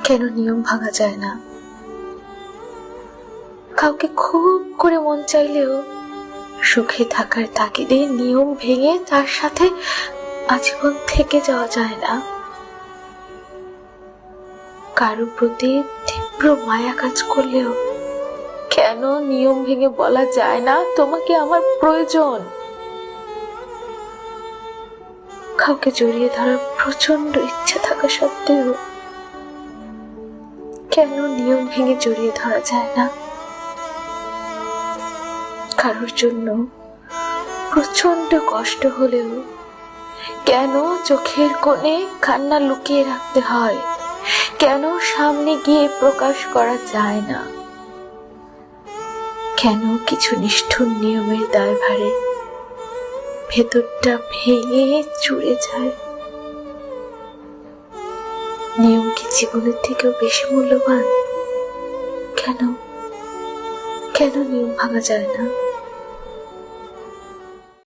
কেন নিয়ম ভাঙা যায় না? কাউকে খুব করে মন চাইলেও সুখে থাকার তাগিদে নিয়ম ভেঙে তার সাথে আজীবন থেকে যাওয়া যায় না। কারো প্রতি তীব্র মায়া কাজ করলেও কেন নিয়ম ভেঙে বলা যায় না তোমাকে আমার প্রয়োজন? কাউকে জড়িয়ে ধরার প্রচন্ড ইচ্ছা থাকা সত্ত্বেও কেন নিয়ম ভেঙে জড়িয়ে ধরা যায় না? কারোর জন্য প্রচন্ড কষ্ট হলেও কেন চোখের কোণে কান্না লুকিয়ে রাখতে হয়? কেন সামনে গিয়ে প্রকাশ করা যায় না? কেন কিছু নিষ্ঠুর নিয়মের দায়ভারে ভেতরটা ভেঙে চুরে যায়? নিয়ম কি জীবনের থেকেও বেশি মূল্যবান? কেন কেন নিয়ম ভাঙা যায় না?